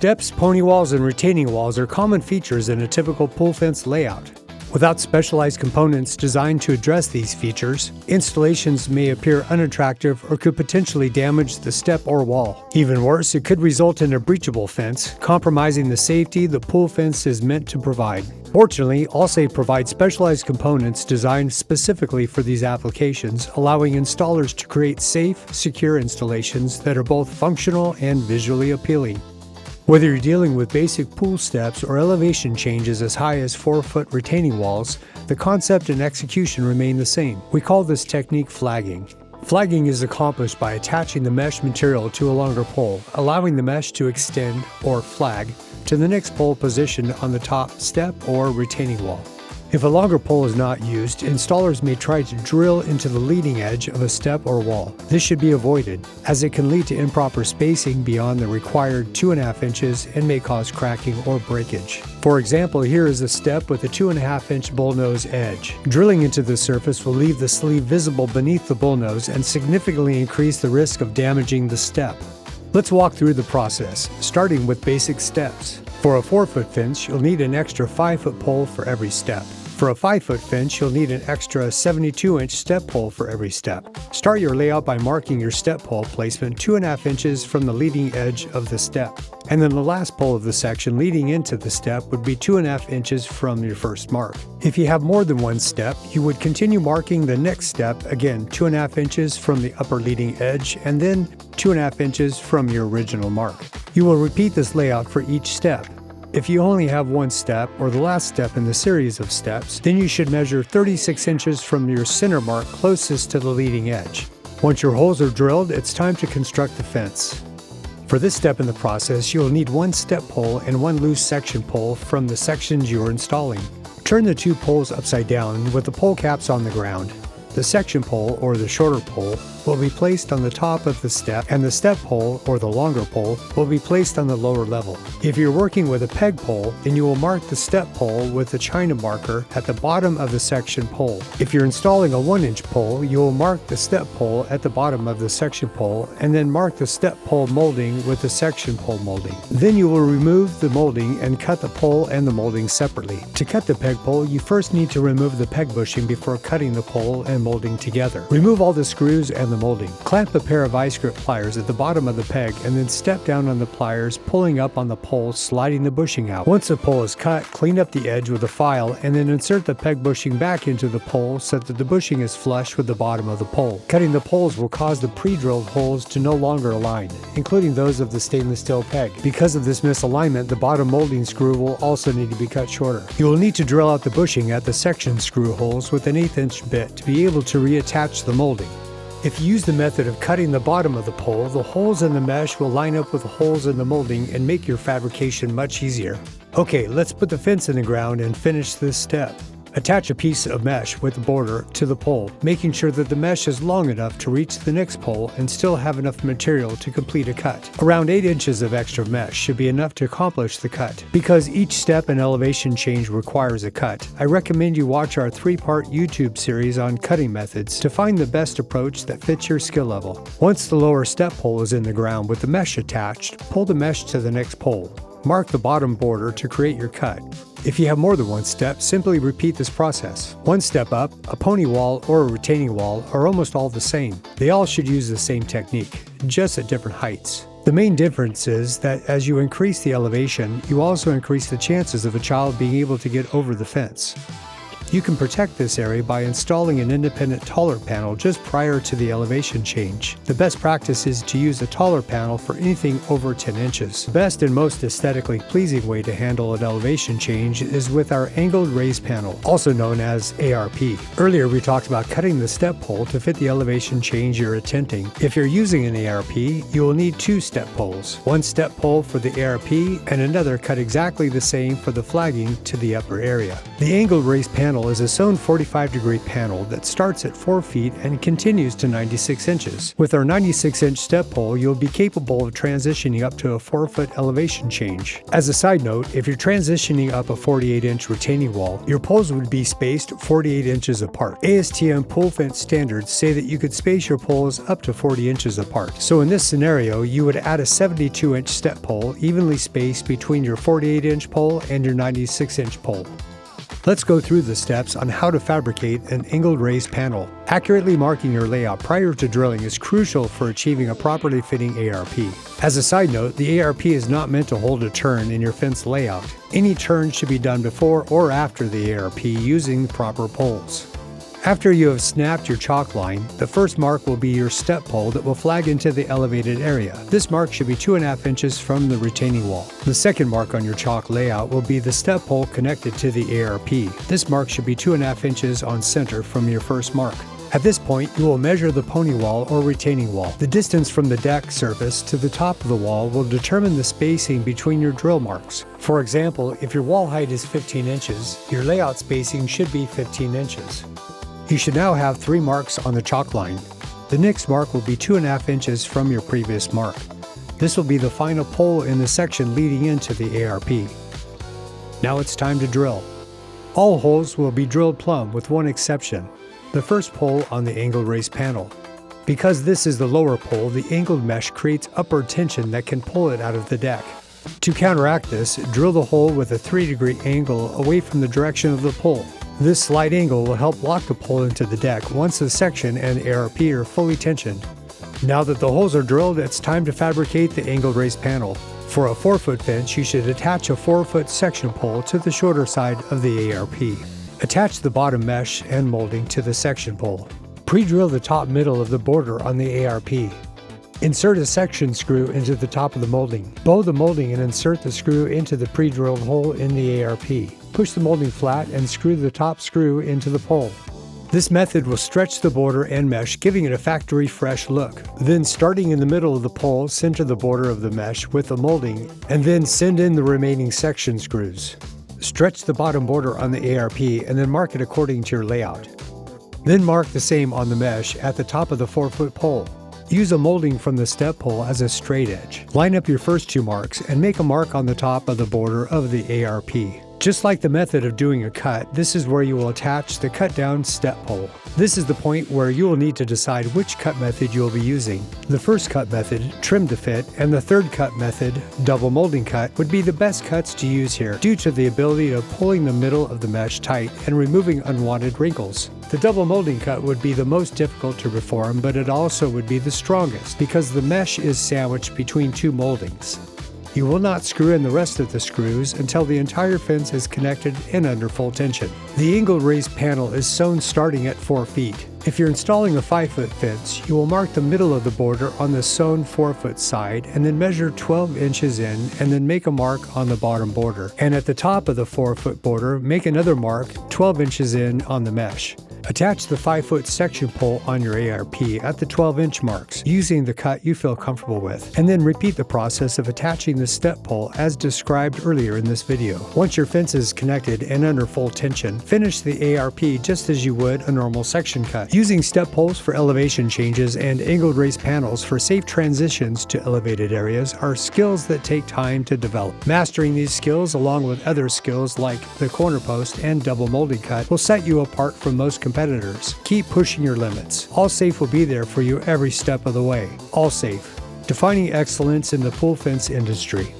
Steps, pony walls, and retaining walls are common features in a typical pool fence layout. Without specialized components designed to address these features, installations may appear unattractive or could potentially damage the step or wall. Even worse, it could result in a breachable fence, compromising the safety the pool fence is meant to provide. Fortunately, Allsafe provides specialized components designed specifically for these applications, allowing installers to create safe, secure installations that are both functional and visually appealing. Whether you're dealing with basic pool steps or elevation changes as high as 4-foot retaining walls, the concept and execution remain the same. We call this technique flagging. Flagging is accomplished by attaching the mesh material to a longer pole, allowing the mesh to extend, or flag, to the next pole positioned on the top step or retaining wall. If a longer pole is not used, installers may try to drill into the leading edge of a step or wall. This should be avoided, as it can lead to improper spacing beyond the required 2.5 inches and may cause cracking or breakage. For example, here is a step with a 2.5-inch bullnose edge. Drilling into the surface will leave the sleeve visible beneath the bullnose and significantly increase the risk of damaging the step. Let's walk through the process, starting with basic steps. For a 4-foot fence, you'll need an extra 5-foot pole for every step. For a 5-foot fence, you'll need an extra 72-inch step pole for every step. Start your layout by marking your step pole placement 2.5 inches from the leading edge of the step. And then the last pole of the section leading into the step would be 2.5 inches from your first mark. If you have more than one step, you would continue marking the next step, again 2.5 inches from the upper leading edge and then 2.5 inches from your original mark. You will repeat this layout for each step. If you only have one step, or the last step in the series of steps, then you should measure 36 inches from your center mark closest to the leading edge. Once your holes are drilled, it's time to construct the fence. For this step in the process, you'll need one step pole and one loose section pole from the sections you are installing. Turn the two poles upside down with the pole caps on the ground. The section pole, or the shorter pole, will be placed on the top of the step, and the step pole, or the longer pole, will be placed on the lower level. If you're working with a peg pole, then you will mark the step pole with a China marker at the bottom of the section pole. If you're installing a 1-inch pole, you will mark the step pole at the bottom of the section pole, and then mark the step pole molding with the section pole molding. Then you will remove the molding and cut the pole and the molding separately. To cut the peg pole, you first need to remove the peg bushing before cutting the pole and molding together. Remove all the screws and the molding. Clamp a pair of I-grip pliers at the bottom of the peg and then step down on the pliers, pulling up on the pole, sliding the bushing out. Once the pole is cut, clean up the edge with a file and then insert the peg bushing back into the pole so that the bushing is flush with the bottom of the pole. Cutting the poles will cause the pre-drilled holes to no longer align, including those of the stainless steel peg. Because of this misalignment, the bottom molding screw will also need to be cut shorter. You will need to drill out the bushing at the section screw holes with an 1/8-inch bit to be able to reattach the molding. If you use the method of cutting the bottom of the pole, the holes in the mesh will line up with the holes in the molding and make your fabrication much easier. Okay, let's put the fence in the ground and finish this step. Attach a piece of mesh with the border to the pole, making sure that the mesh is long enough to reach the next pole and still have enough material to complete a cut. Around 8 inches of extra mesh should be enough to accomplish the cut. Because each step and elevation change requires a cut, I recommend you watch our 3-part YouTube series on cutting methods to find the best approach that fits your skill level. Once the lower step pole is in the ground with the mesh attached, pull the mesh to the next pole. Mark the bottom border to create your cut. If you have more than one step, simply repeat this process. One step up, a pony wall, or a retaining wall are almost all the same. They all should use the same technique, just at different heights. The main difference is that as you increase the elevation, you also increase the chances of a child being able to get over the fence. You can protect this area by installing an independent taller panel just prior to the elevation change. The best practice is to use a taller panel for anything over 10 inches. The best and most aesthetically pleasing way to handle an elevation change is with our angled raise panel, also known as ARP. Earlier we talked about cutting the step pole to fit the elevation change you're attempting. If you're using an ARP, you will need 2 step poles. One step pole for the ARP and another cut exactly the same for the flagging to the upper area. The angled raise panel panel is a sewn 45-degree panel that starts at 4 feet and continues to 96 inches. With our 96-inch step pole, you'll be capable of transitioning up to a 4-foot elevation change. As a side note, if you're transitioning up a 48-inch retaining wall, your poles would be spaced 48 inches apart. ASTM pole fence standards say that you could space your poles up to 40 inches apart. So in this scenario, you would add a 72-inch step pole evenly spaced between your 48-inch pole and your 96-inch pole. Let's go through the steps on how to fabricate an angled raised panel. Accurately marking your layout prior to drilling is crucial for achieving a properly fitting ARP. As a side note, the ARP is not meant to hold a turn in your fence layout. Any turn should be done before or after the ARP using proper poles. After you have snapped your chalk line, the first mark will be your step pole that will flag into the elevated area. This mark should be 2.5 inches from the retaining wall. The second mark on your chalk layout will be the step pole connected to the ARP. This mark should be 2.5 inches on center from your first mark. At this point, you will measure the pony wall or retaining wall. The distance from the deck surface to the top of the wall will determine the spacing between your drill marks. For example, if your wall height is 15 inches, your layout spacing should be 15 inches. You should now have 3 marks on the chalk line. The next mark will be 2.5 inches from your previous mark. This will be the final pole in the section leading into the ARP. Now it's time to drill. All holes will be drilled plumb with one exception, the first pole on the angled raised panel. Because this is the lower pole, the angled mesh creates upward tension that can pull it out of the deck. To counteract this, drill the hole with a 3-degree angle away from the direction of the pole. This slight angle will help lock the pole into the deck once the section and ARP are fully tensioned. Now that the holes are drilled, it's time to fabricate the angled raised panel. For a 4-foot fence, you should attach a 4-foot section pole to the shorter side of the ARP. Attach the bottom mesh and molding to the section pole. Pre-drill the top middle of the border on the ARP. Insert a section screw into the top of the molding. Bow the molding and insert the screw into the pre-drilled hole in the ARP. Push the molding flat and screw the top screw into the pole. This method will stretch the border and mesh, giving it a factory fresh look. Then, starting in the middle of the pole, center the border of the mesh with the molding, and then send in the remaining section screws. Stretch the bottom border on the ARP and then mark it according to your layout. Then mark the same on the mesh at the top of the 4-foot pole. Use a molding from the step pole as a straight edge. Line up your first 2 marks and make a mark on the top of the border of the ARP. Just like the method of doing a cut, this is where you will attach the cut down step pole. This is the point where you will need to decide which cut method you will be using. The first cut method, trim to fit, and the third cut method, double molding cut, would be the best cuts to use here due to the ability of pulling the middle of the mesh tight and removing unwanted wrinkles. The double molding cut would be the most difficult to perform, but it also would be the strongest because the mesh is sandwiched between 2 moldings. You will not screw in the rest of the screws until the entire fence is connected and under full tension. The angled raised panel is sewn starting at 4 feet. If you're installing a 5-foot fence, you will mark the middle of the border on the sewn 4-foot side and then measure 12 inches in and then make a mark on the bottom border. And at the top of the 4-foot border, make another mark 12 inches in on the mesh. Attach the 5-foot section pole on your ARP at the 12-inch marks, using the cut you feel comfortable with, and then repeat the process of attaching the step pole as described earlier in this video. Once your fence is connected and under full tension, finish the ARP just as you would a normal section cut. Using step poles for elevation changes and angled raised panels for safe transitions to elevated areas are skills that take time to develop. Mastering these skills, along with other skills like the corner post and double molding cut, will set you apart from most competitors. Keep pushing your limits. AllSafe will be there for you every step of the way. AllSafe, defining excellence in the pool fence industry.